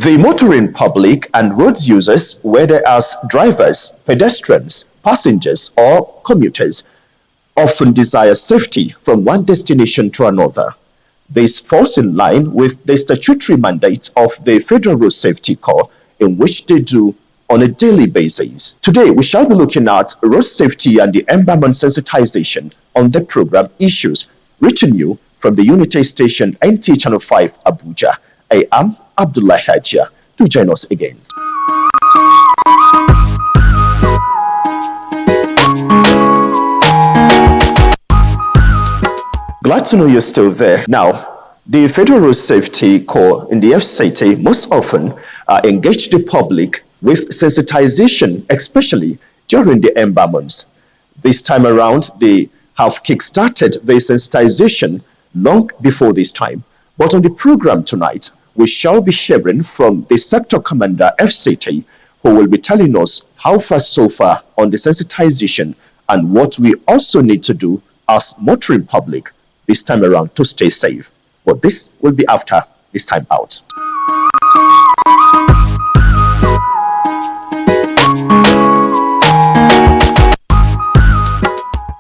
The motoring public and road users, whether as drivers, pedestrians, passengers, or commuters, often desire safety from one destination to another. This falls in line with the statutory mandate of the Federal Road Safety Corps, in which they do on a daily basis. Today, we shall be looking at road safety and the environment sensitization on the program issues, reaching you from the Unity Station NT Channel 5, Abuja. I am Abdullah Hajia. Do join us again. Glad to know you're still there. Now, the Federal Road Safety Corps in the FCT most often engage the public with sensitization, especially during the ember months. This time around, they have kick-started the sensitization long before this time. But on the program tonight, we shall be hearing from the Sector Commander FCT, who will be telling us how far so far on the sensitization and what we also need to do as motoring public this time around to stay safe. But this will be after this time out.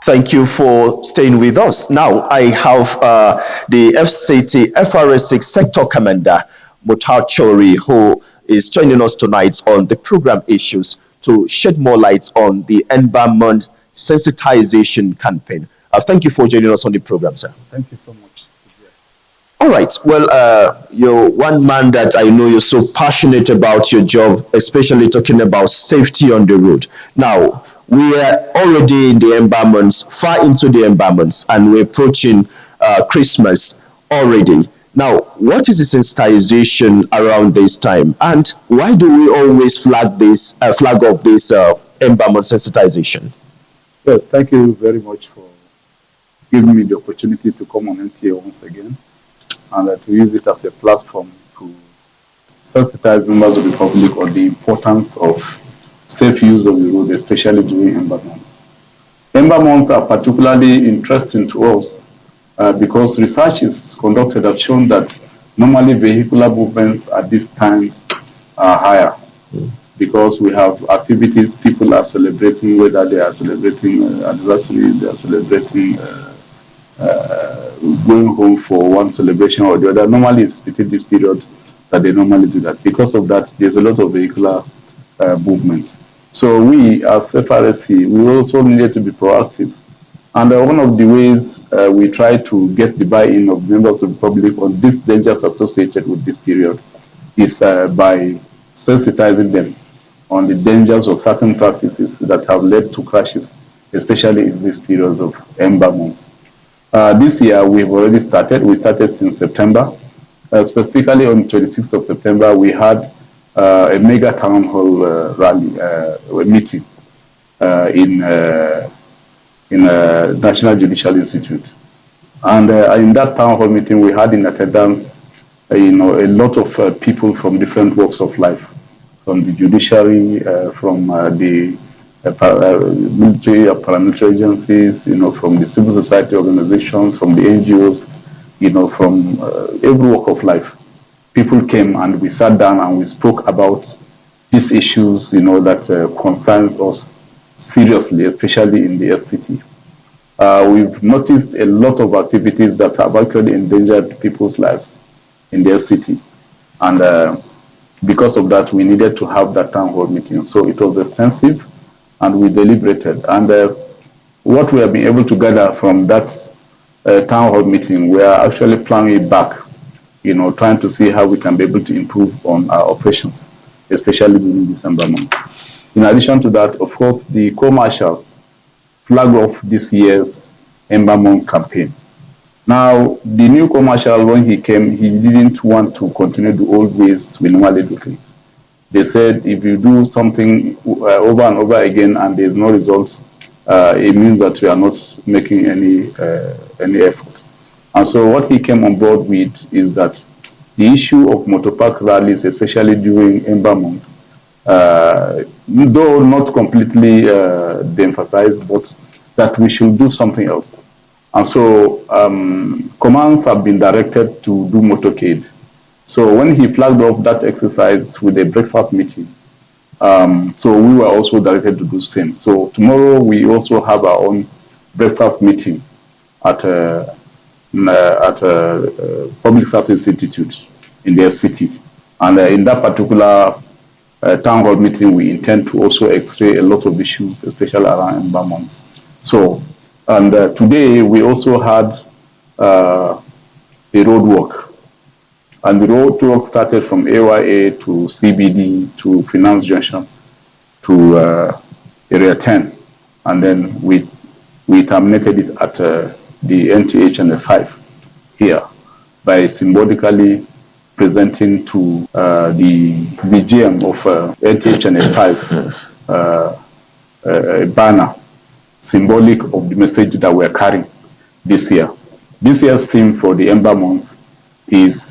Thank you for staying with us. Now, I have the FCT FRS6 Sector Commander, Mutar Chori, who is joining us tonight on the program issues to shed more light on the environment sensitization campaign. Thank you for joining us on the program, sir. Thank you so much. All right. Well, you're one man that I know you're so passionate about your job, especially talking about safety on the road. Now, we are already in the ember months, far into the ember months, and we're approaching Christmas already. Now, what is the sensitization around this time, and why do we always flag up this ember month sensitization? Yes, thank you very much for giving me the opportunity to come on NTA once again, and to use it as a platform to sensitize members of the public on the importance of safe use of the road, especially during ember months. Ember months are particularly interesting to us because research is conducted that shown that normally vehicular movements at this time are higher because we have activities people are celebrating, whether they are celebrating anniversaries, they are celebrating going home for one celebration or the other. Normally it's between this period that they normally do that. Because of that, there's a lot of vehicular movement. So we as FRSC, we also needed to be proactive. And one of the ways we try to get the buy-in of members of the public on these dangers associated with this period is by sensitizing them on the dangers of certain practices that have led to crashes, especially in this period of ember months. This year, we've already started. We started since September. Specifically on 26th of September, we had a mega town hall rally, meeting in National Judicial Institute. And in that town hall meeting, we had in attendance, a lot of people from different walks of life, from the judiciary, from the military or paramilitary agencies, from the civil society organizations, from the NGOs, from every walk of life. People came and we sat down and we spoke about these issues, that concerns us seriously, especially in the FCT. We've noticed a lot of activities that have actually endangered people's lives in the FCT. And because of that, we needed to have that town hall meeting. So it was extensive and we deliberated. And what we have been able to gather from that town hall meeting, we are actually planning it back, trying to see how we can be able to improve on our operations, especially during December month. In addition to that, of course, the co-marshal flagged off this year's ember months campaign. Now, the new co-marshal, when he came, he didn't want to continue the old ways we normally do things. They said if you do something over and over again and there's no result, it means that we are not making any effort. And so what he came on board with is that the issue of motopark rallies, especially during ember months, though not completely de-emphasized, but that we should do something else. And so commands have been directed to do motorcade So when he flagged off that exercise with a breakfast meeting, so we were also directed to do the same. So tomorrow we also have our own breakfast meeting at Public Service Institute in the FCT. And in that particular town hall meeting, we intend to also x-ray a lot of issues, especially around environments. So, and today we also had a road work. And the road work started from AYA to CBD to Finance Junction to Area 10. And then we terminated it at the NTH and the 5 here by symbolically presenting to the GM of NTH and the 5 a banner symbolic of the message that we're carrying this year. This year's theme for the Ember Month is